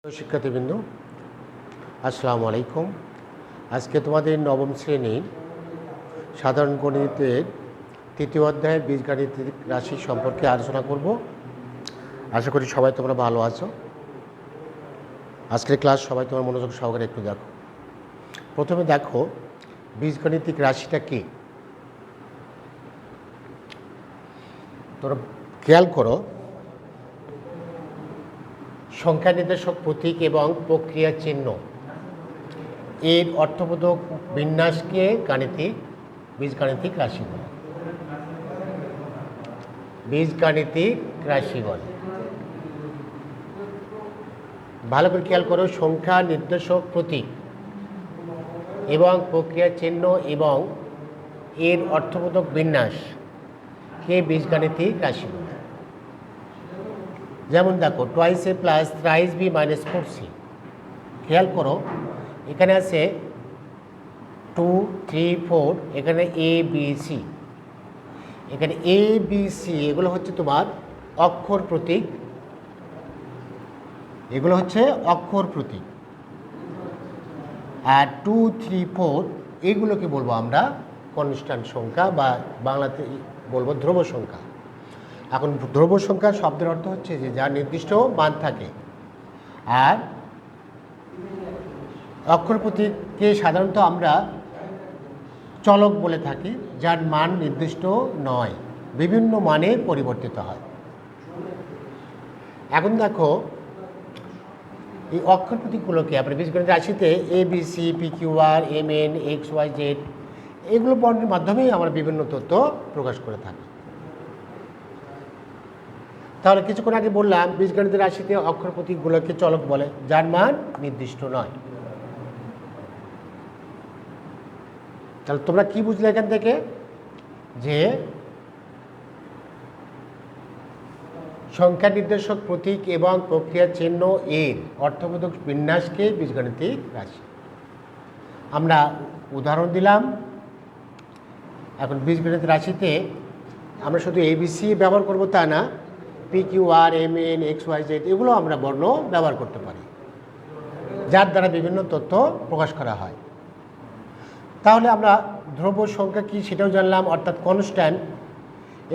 শিক্ষার্থীবৃন্দ, আসসালামু আলাইকুম। আজকে তোমাদের নবম শ্রেণীর সাধারণ গণিতের তৃতীয় অধ্যায়ের বীজগাণিতিক রাশি সম্পর্কে আলোচনা করব। আশা করি সবাই তোমরা ভালো আছো। আজকের ক্লাস সবাই তোমার মনোযোগ সহকারে একটু দেখো। প্রথমে দেখো বীজগাণিতিক রাশিটা কী। তোমরা খেয়াল করো, সংখ্যা নির্দেশক প্রতীক এবং প্রক্রিয়া চিহ্ন এর অর্থবোধক বিন্যাসকে বীজগাণিতিক রাশি বলে। বীজগাণিতিক রাশি বলে। ভালো করে খেয়াল করো, সংখ্যা নির্দেশক প্রতীক এবং প্রক্রিয়া চিহ্ন এবং এর অর্থবোধক বিন্যাসকে বীজগাণিতিক রাশি বলে। যেমন দেখো, twice A plus thrice B minus 4c। খেয়াল করো, এখানে আছে 2, 3, 4, এখানে এ বি সি। এখানে এ বি সি এগুলো হচ্ছে তোমার অক্ষর প্রতীক, এগুলো হচ্ছে অক্ষর প্রতীক। আর 2, 3, 4 এগুলোকে বলবো আমরা কনস্ট্যান্ট সংখ্যা, বা বাংলাতে বলবো ধ্রুব সংখ্যা। এখন ধ্রুব সংখ্যা শব্দের অর্থ হচ্ছে যে যার নির্দিষ্ট মান থাকে, আর অক্ষর প্রতীককে সাধারণত আমরা চলক বলে থাকি, যার মান নির্দিষ্ট নয়, বিভিন্ন মানে পরিবর্তিত হয়। এখন দেখো, এই অক্ষর প্রতীকগুলোকে আমরা বীজগণিত রাশিতে A B C P Q R M N X Y Z এগুলো বর্ণের মাধ্যমেই আমরা বিভিন্ন তথ্য প্রকাশ করে থাকি। তাহলে কিছুক্ষণ আগে বললাম বীজগণিত রাশিতে অক্ষর প্রতীকগুলোকে চলক বলে, যার মান নির্দিষ্ট নয়। তাহলে তোমরা কি বুঝলে এখান থেকে? যে সংখ্যা নির্দেশক প্রতীক এবং প্রক্রিয়া চিহ্ন এর অর্থবোধক বিন্যাসকে বীজগাণিতিক রাশি। আমরা উদাহরণ দিলাম। এখন বীজগণিত রাশিতে আমরা শুধু এবিসি ব্যবহার করব তা না, P Q R M N X Y Z এগুলো আমরা বর্ণ ব্যবহার করতে পারি, যার দ্বারা বিভিন্ন তথ্য প্রকাশ করা হয়। তাহলে আমরা ধ্রুব সংখ্যা কী সেটাও জানলাম, অর্থাৎ কনস্ট্যান্ট,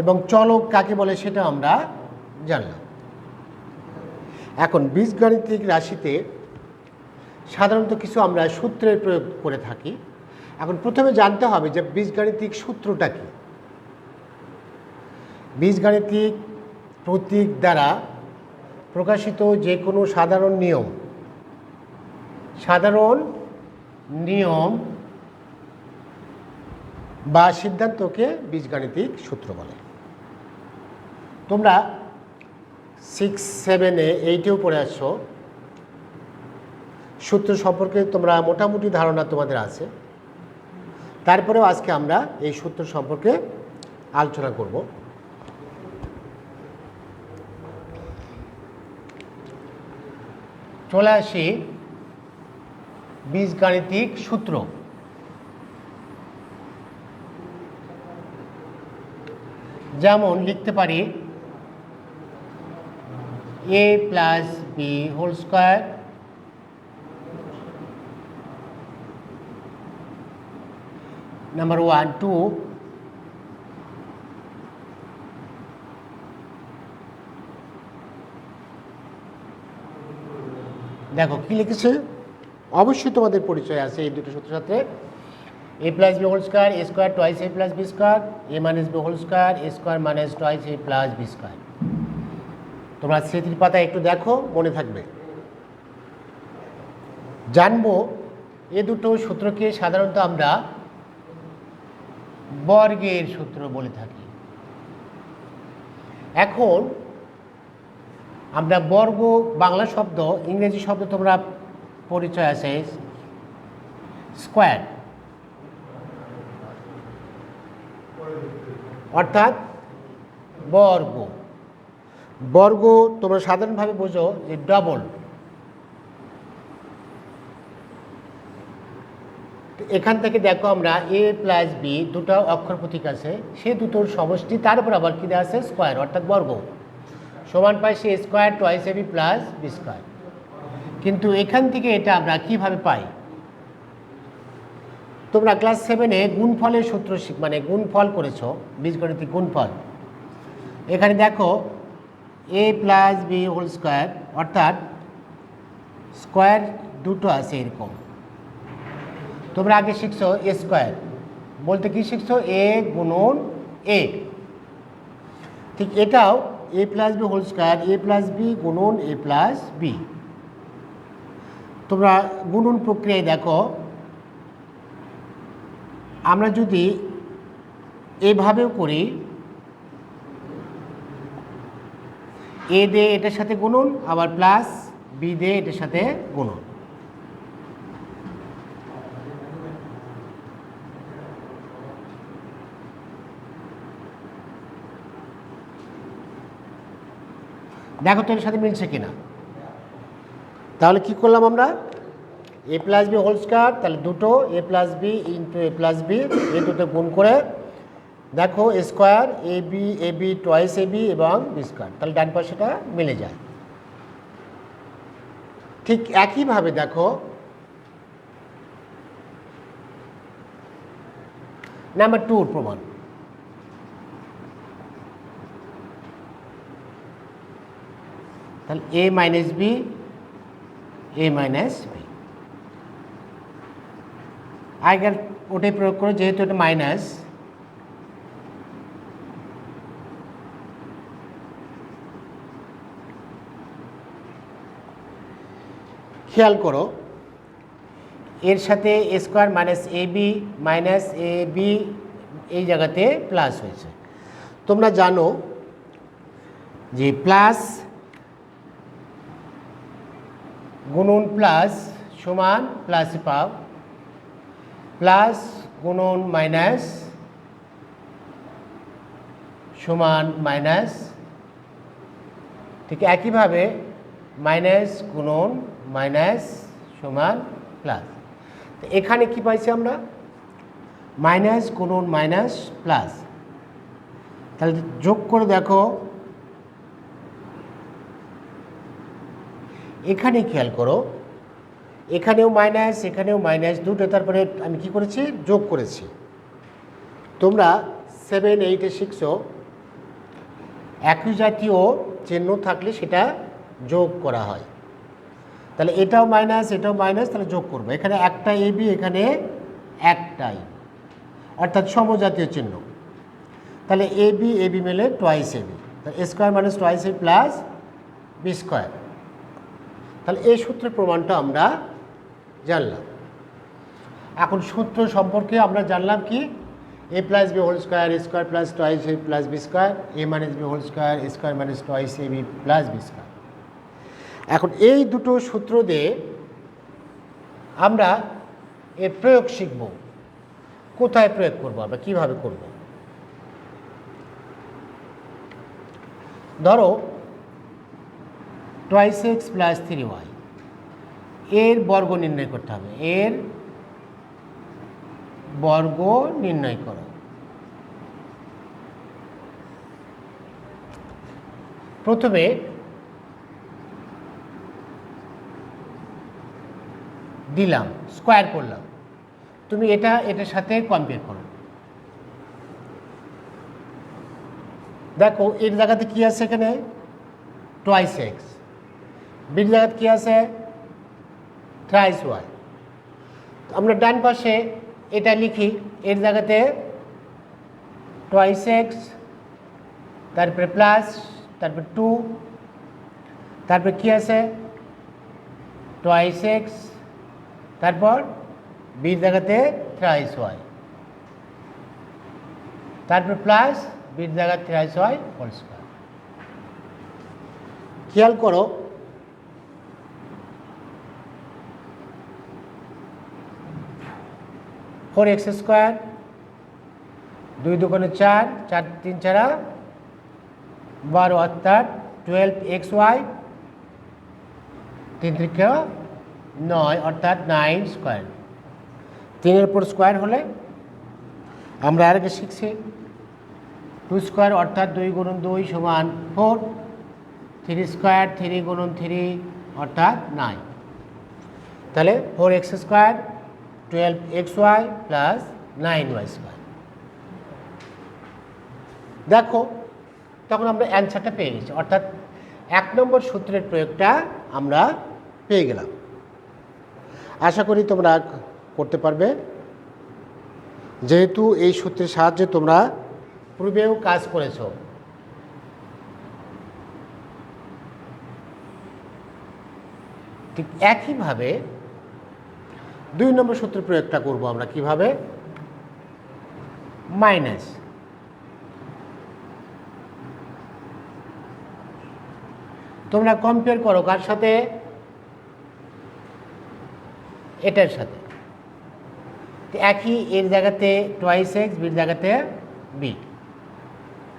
এবং চলক কাকে বলে সেটাও আমরা জানলাম। এখন বীজগাণিতিক রাশিতে সাধারণত কিছু আমরা সূত্রের প্রয়োগ করে থাকি। এখন প্রথমে জানতে হবে যে বীজগাণিতিক সূত্রটা কী। বীজগাণিতিক প্রতীক দ্বারা প্রকাশিত যে কোনো সাধারণ নিয়ম বা সিদ্ধান্তকে বীজগাণিতিক সূত্র বলে। তোমরা 6, 7, 8 পড়ে আসছো, সূত্র সম্পর্কে তোমরা মোটামুটি ধারণা তোমাদের আছে। তারপরেও আজকে আমরা এই সূত্র সম্পর্কে আলোচনা করব। চলে আসি বীজগাণিতিক সূত্র। যেমন লিখতে পারি A plus B whole square number 1, 2 দেখো কি লিখেছে, অবশ্যই তোমাদের পরিচয় আছে এই দুটো সূত্রের সাথে। এ plus B whole square A square twice A plus B square A minus B whole square A square minus twice A plus B square. তোমরা স্মৃতির পাতা একটু দেখো, মনে থাকবে। জানবো এ দুটো সূত্রকে সাধারণত আমরা বর্গের সূত্র বলে থাকি। এখন আমরা বর্গ বাংলা শব্দ, ইংরেজি শব্দ তোমরা পরিচয় আছে স্কোয়ার, অর্থাৎ বর্গ তোমরা সাধারণভাবে বোঝো যে ডবল। এখান থেকে দেখো আমরা এ প্লাস বি দুটো অক্ষর প্রতীক আছে, সে দুটোর সমষ্টি, তার উপর আবার কী দেওয়া আছে স্কোয়ার, অর্থাৎ বর্গ, সমান পাই সে স্কোয়ার টুয়াইস এ বি প্লাস বি স্কোয়ার। কিন্তু এখান থেকে এটা আমরা কিভাবে পাই? তোমরা ক্লাস 7-এ গুণফলের সূত্র মানে গুণফল করেছো, বীজগণিতিক গুণফল। এখানে দেখো a plus B whole square, অর্থাৎ স্কোয়ার দুটো আছে এরকম। তোমরা আগে শিখছো এ স্কোয়ার বলতে কি শিখছো? এ গুণন এ। ঠিক এটাও এ প্লাস বি হোল স্কোয়ার, এ প্লাস বি গুণন এ প্লাস বি। তোমরা গুণন প্রক্রিয়ায় দেখো, আমরা যদি এভাবেও করি, এ দিয়ে এটার সাথে গুণন, আবার প্লাস বি দিয়ে এটার সাথে গুণন। দেখো তো এর সাথে মিলছে কিনা। তাহলে কি করলাম আমরা? এ প্লাস বি হোল স্কোয়ার, তাহলে দুটো এ প্লাস বি ইন্টু এ প্লাস বি, এই দুটো গুণ করে দেখো square A B toys A B এবং বি স্কোয়ার, তাহলে ডান পাশেটা মিলে যায়। ঠিক একইভাবে দেখো নাম্বার 2 প্রমাণ। তাহলে এ মাইনাস বি, এ মাইনাস বি, আগের ওটাই প্রয়োগ করো, যেহেতু এটা মাইনাস, খেয়াল করো এর সাথে এ square minus A B minus A B এই জায়গাতে প্লাস হয়েছে। তোমরা জানো যে প্লাস গুণন প্লাস সমান প্লাসই পাও, প্লাস গুণন মাইনাস সমান মাইনাস। ঠিক একইভাবে মাইনাস গুণন মাইনাস সমান প্লাস। তো এখানে কি পাইছি আমরা? মাইনাস গুণন মাইনাস প্লাস। তাহলে যোগ করে দেখো, এখানে খেয়াল করো, এখানেও মাইনাস এখানেও মাইনাস, দুটো তারপরে আমি কি করেছি? যোগ করেছি। তোমরা 7-8-এ শিখছো একই জাতীয় চিহ্ন থাকলে সেটা যোগ করা হয়। তাহলে এটাও মাইনাস এটাও মাইনাস, তাহলে যোগ করবো। এখানে একটা এ বি, এখানে একটাই, অর্থাৎ সমজাতীয় চিহ্ন। তাহলে এ বি মিলে টয়েস এ বি, তাহলে এ স্কোয়ার মাইনাস টয়েস এ প্লাস বি স্কোয়ার। তাহলে এই সূত্রের প্রমাণটা আমরা জানলাম। এখন সূত্র সম্পর্কে আমরা জানলাম কি? A plus B whole square, A square plus toys A plus B square, A minus B whole square, A square minus toys A B plus B square. এখন এই দুটো সূত্র দিয়ে আমরা এর প্রয়োগ শিখব। কোথায় প্রয়োগ করব আমরা, কীভাবে করব? ধরো টয়েস এক্স প্লাস 3y, এর বর্গ নির্ণয় করতে হবে। এর বর্গ নির্ণয় করো। প্রথমে দিলাম, স্কোয়ার করলাম। তুমি এটার সাথে কম্পেয়ার করো। দেখো এর জায়গাতে কি আছে? এখানে টয়েস এক্স। বির জায়গাতে কি আছে? Thrice Y. আমরা ডান পাশে এটা লিখি, এর জায়গাতে টয়েস এক্স, তারপরে প্লাস, তারপরে 2, তারপরে কি আছে? টয়েস এক্স, তারপর বির জায়গাতে থ্রাইস ওয়াই, তারপর প্লাস বির জায়গাতে থ্রাইস ওয়াই হোল স্কোয়ার। খেয়াল করো ফোর এক্স স্কোয়ার, 2 দুগুণে 4, 4 3 4 12, অর্থাৎ 12xy, 3 3 9, অর্থাৎ 9 স্কোয়ার। 3-এর উপর স্কোয়ার হলে আমরা আর আগে শিখছি 2 স্কোয়ার, অর্থাৎ 2 গুণন 2 সমান 4, 3 স্কোয়ার, 3 গুণন 3 অর্থাৎ 9। তাহলে 4x² 12xy প্লাস 9y²। দেখো তখন আমরা অ্যান্সারটা পেয়ে গেছি, অর্থাৎ 1 নম্বর সূত্রের প্রয়োগটা আমরা পেয়ে গেলাম। আশা করি তোমরা করতে পারবে, যেহেতু এই সূত্রের সাহায্যে তোমরা পূর্বেও কাজ করেছ। ঠিক একইভাবে 2 নম্বর সূত্রের প্রয়োগটা করব আমরা কিভাবে, মাইনাস তোমরা কম্পেয়ার করো কার সাথে, এটার সাথে। একই এর জায়গাতে 2x, বির জায়গাতে b,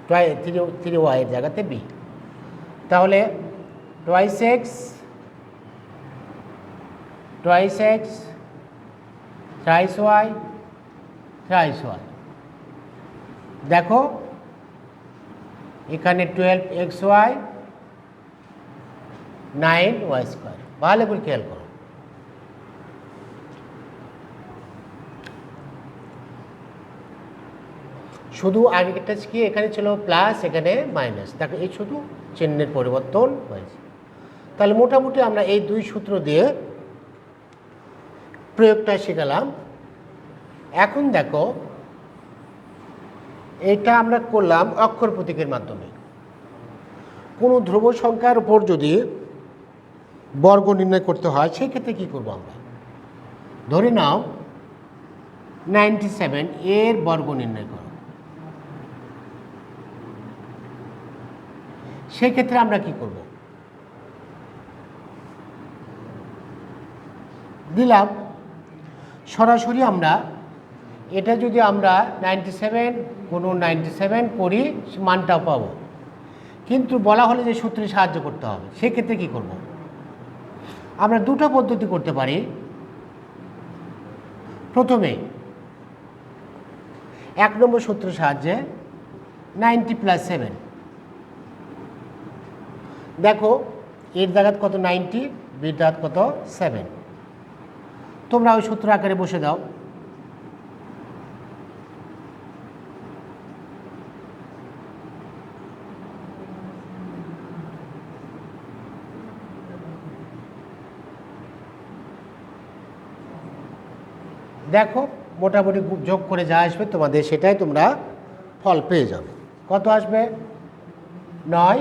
3y এর জায়গাতে b। তাহলে 2x thrice y thrice y। দেখো এখানে 12xy 9y²। ভালো করে খেয়াল করো। শুধু আগেরটা কি এখানে ছিল প্লাস, এখানে মাইনাস, দেখো এই শুধু চিহ্নের পরিবর্তন হয়েছে। তাহলে মোটামুটি আমরা এই 2 সূত্র দিয়ে প্রয়োগটা শিখালাম। এখন দেখো এটা আমরা করলাম অক্ষর প্রতীকের মাধ্যমে। কোনো ধ্রুব সংখ্যার উপর যদি বর্গ নির্ণয় করতে হয় সেই ক্ষেত্রে কী করবো আমরা, ধরে নাও 97 এর বর্গ নির্ণয় করো, সেই ক্ষেত্রে আমরা কি করব, দিলাম সরাসরি আমরা এটা যদি আমরা 97 কোনো 97 করি মানটাও পাবো, কিন্তু বলা হলে যে সূত্রে সাহায্য করতে হবে, সেক্ষেত্রে কী করব, আমরা দুটো পদ্ধতি করতে পারি। প্রথমে 1 নম্বর সূত্রের সাহায্যে 90 + 7, দেখো এর জায়গাত কত 90, বির জায়গাত কত 7, তোমরা ওই সূত্র আকারে বসে দাও। দেখো মোটামুটি যোগ করে যা আসবে তোমাদের সেটাই তোমরা ফল পেয়ে যাবে। কত আসবে, 9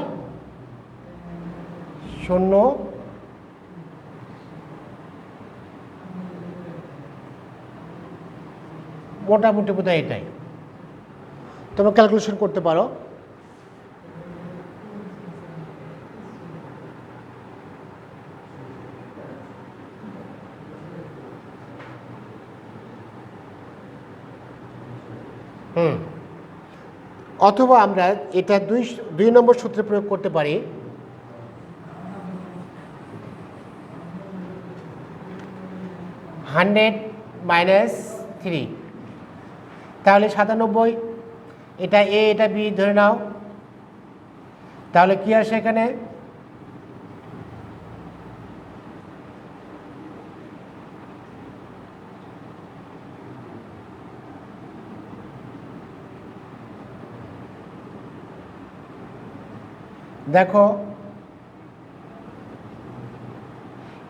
0 মোটামুটি বোধহয় এটাই, তোমরা ক্যালকুলেশন করতে পারো। অথবা আমরা এটা 2 নম্বর সূত্রে প্রয়োগ করতে পারি। -3, তাহলে 97, এটা এ এটা বি ধরে নাও, তাহলে কি আসে এখানে, দেখো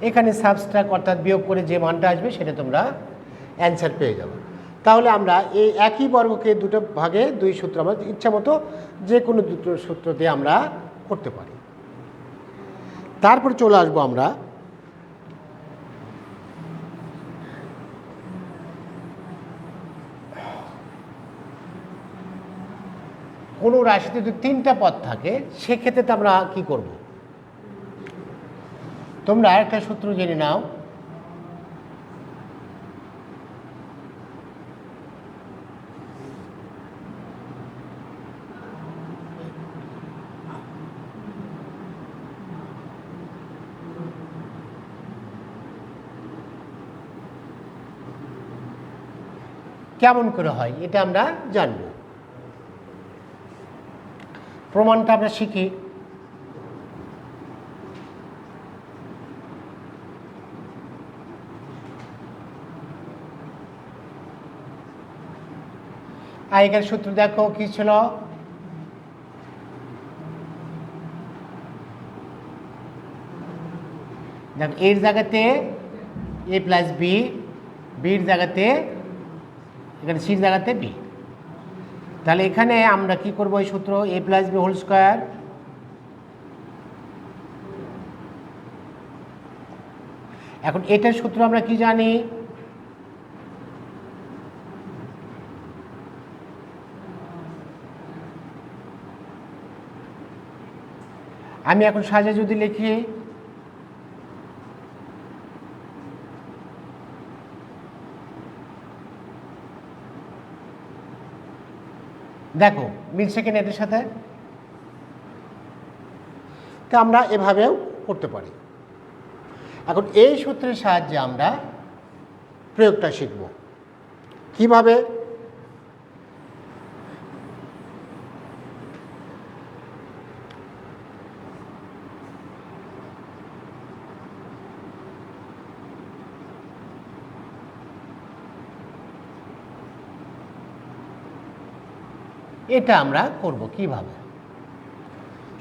এখানে সাবস্ট্রাক্ট অর্থাৎ বিয়োগ করে যে মানটা আসবে সেটা তোমরা অ্যান্সার পেয়ে যাবে। তাহলে আমরা এই একই বর্গকে দুটো ভাগে 2 সূত্র আমরা ইচ্ছা মতো যে কোনো দুটো সূত্র দিয়ে আমরা করতে পারি। তারপর চলে আসবো আমরা কোনো রাশিতে যদি 3টা পদ থাকে সেক্ষেত্রে তো আমরা কি করব, তোমরা আরেকটা সূত্র জেনে নাও। কেমন করে হয় এটা আমরা জানব, প্রমাণটা আমরা শিখি। আগেকার সূত্র দেখো কি ছিল, দেখো এর জায়গাতে এ প্লাস বি, বির জায়গাতে এখানে সির জায়গাতে বি। তাহলে এখানে আমরা কি করব, এই সূত্র এ প্লাস বি হোল স্কোয়ার এখন এটার সূত্র আমরা কি জানি, আমি এখন সাজে যদি লিখি দেখো মিলছে কিনা এটার সাথে, তো আমরা এভাবেও করতে পারি। এখন এই সূত্রের সাহায্যে আমরা প্রয়োগটা শিখব কিভাবে। এটা আমরা করব কিভাবে,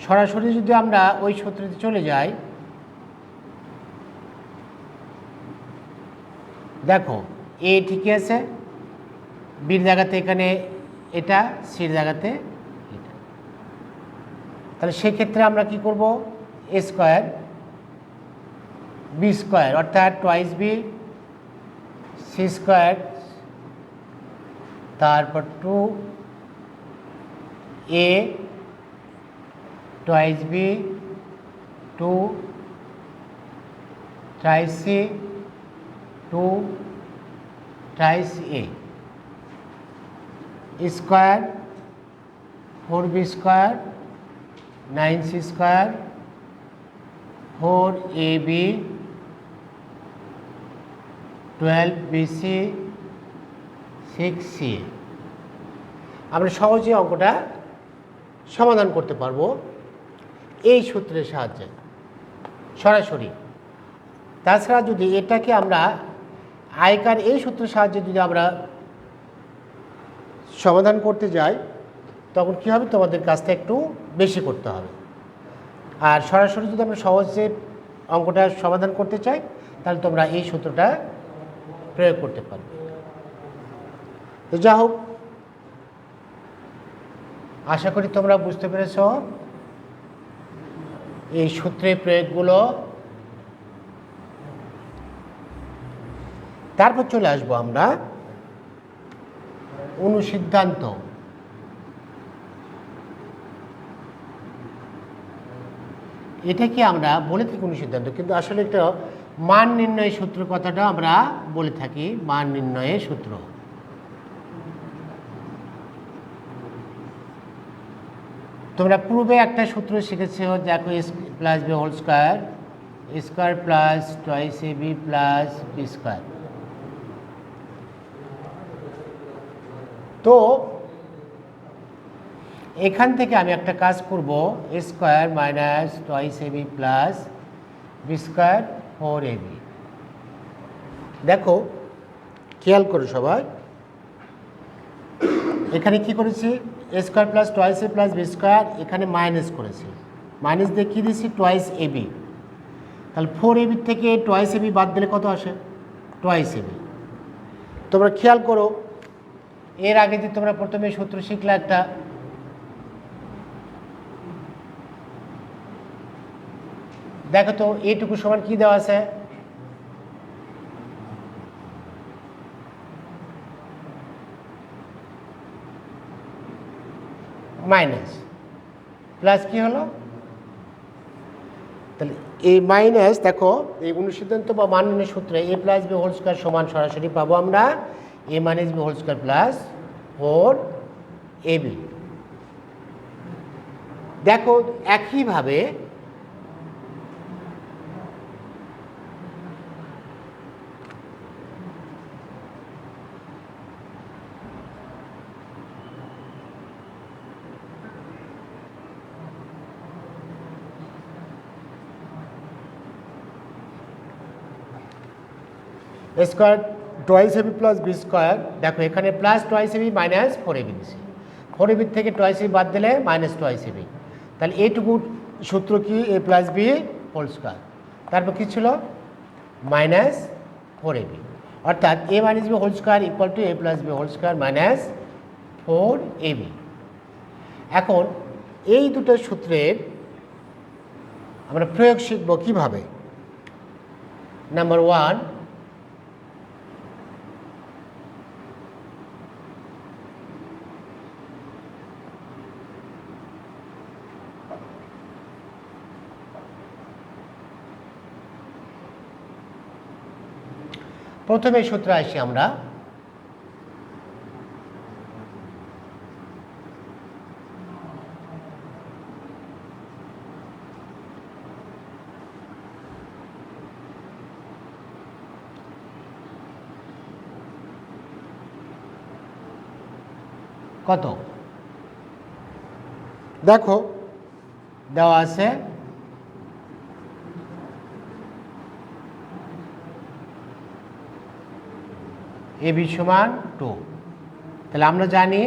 সরাসরি যদি আমরা ওই সূত্রতে চলে যাই, দেখো এ ঠিকই আছে, বির জায়গাতে এখানে এটা, সির জায়গাতে এটা, তাহলে সেক্ষেত্রে আমরা কি করব, এ স্কোয়ার বি স্কোয়ার অর্থাৎ টোয়াইস বি সি স্কোয়ার, তারপর 2a twice B 2 thrice C 2 thrice A square 4b square 9c square 4ab 12bc 6c। আমরা সহজে অঙ্কটা সমাধান করতে পারবো এই সূত্রের সাহায্যে সরাসরি। তাছাড়া যদি এটাকে আমরা আয়কার এই সূত্রের সাহায্যে যদি আমরা সমাধান করতে যাই, তখন কী হবে, তোমাদের কাজটা একটু বেশি করতে হবে। আর সরাসরি যদি আমরা সহজে অঙ্কটা সমাধান করতে চাই, তাহলে তোমরা এই সূত্রটা প্রয়োগ করতে পারবে। তো যা হোক, আশা করি তোমরা বুঝতে পেরেছ এই সূত্রের প্রয়োগগুলো। তারপর চলে আসবো আমরা অনুসিদ্ধান্ত। এটাকে আমরা বলে থাকি অনুসিদ্ধান্ত, কিন্তু আসলে একটা মান নির্ণয়ের সূত্র কথাটা আমরা বলে থাকি মান নির্ণয়ের সূত্র। তোমরা পূর্বে একটা সূত্র শিখেছ, দেখো A plus B whole square square plus twice A B plus B square. তো এখান থেকে আমি একটা কাজ করব, A square minus twice A B plus B square 4ab। দেখো খেয়াল করো সবাই, এখানে কি করেছি, A square plus twice A plus B square, এখানে মাইনাস করেছি, মাইনাস দিয়ে কী দিয়েছি, টোয়াইস এ বি। তাহলে 4ab থেকে টোয়াইস এ বি বাদ দিলে কত আসে, টোয়াইস এ বি। তোমরা খেয়াল করো, এর আগে যে তোমরা প্রথমে সূত্র শিখলে একটা, দেখো তো এইটুকু সমান কি দেওয়া আছে, মাইনাস প্লাস কি হলো, তাহলে এই মাইনাস, দেখো এই অনুসিদ্ধান্ত বা মান নির্ণয়ের সূত্রে A plus B whole square সমান সরাসরি পাবো আমরা A minus B whole square plus 4ab। দেখো একইভাবে square twice A B plus B square, দেখো এখানে plus toys AB minus 4ab দিছি, 4ab থেকে টয়েস এবি বাদ দিলে মাইনাস টয়েস এবি, তাহলে এইটুকু সূত্র কি A plus B whole square, তারপর কী ছিল মাইনাস 4ab, অর্থাৎ A minus B whole square equal to A plus B whole square minus 4ab। এখন এই দুটো সূত্রের আমরা প্রয়োগ শিখব কীভাবে। নাম্বার 1, প্রথমে সূত্রে আসি আমরা, কত দেখো দেওয়া আছে ab সমান 2, তাহলে আমরা জানি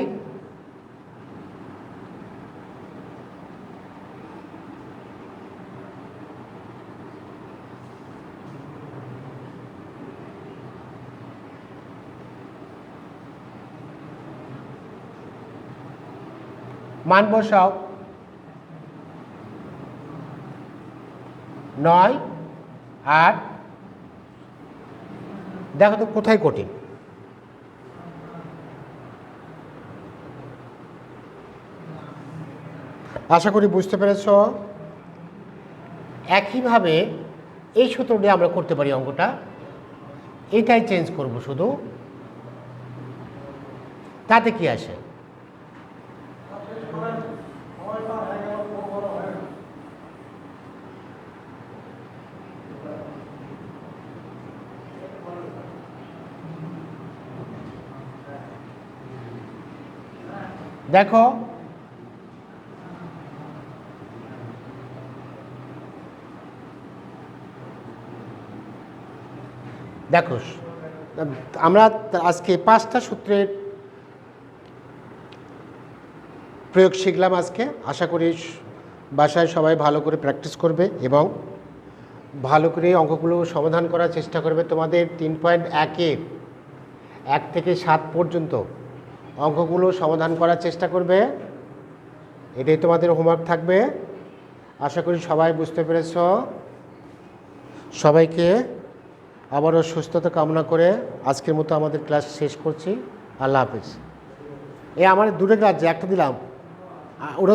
মান বসাও 9, 8, দেখো তো কোথায় কঠিন, আশা করি বুঝতে পেরেছ। একইভাবে এই সূত্রটি আমরা করতে পারি, অঙ্কটা এটাই চেঞ্জ করব শুধু, তাতে কি আসে দেখো দেখো আমরা আজকে 5টা সূত্রের প্রয়োগ শিখলাম আজকে। আশা করি বাসায় সবাই ভালো করে প্র্যাকটিস করবে এবং ভালো করে অঙ্কগুলো সমাধান করার চেষ্টা করবে। তোমাদের 3.1-এর 1 থেকে 7 পর্যন্ত অঙ্কগুলো সমাধান করার চেষ্টা করবে, এটাই তোমাদের হোমওয়ার্ক থাকবে। আশা করি সবাই বুঝতে পেরেছ। সবাইকে আবারও সুস্থতা কামনা করে আজকের মতো আমাদের ক্লাস শেষ করছি। আল্লাহ হাফিজ। আমার দূরে রাজ্যে একটা দিলাম ওরা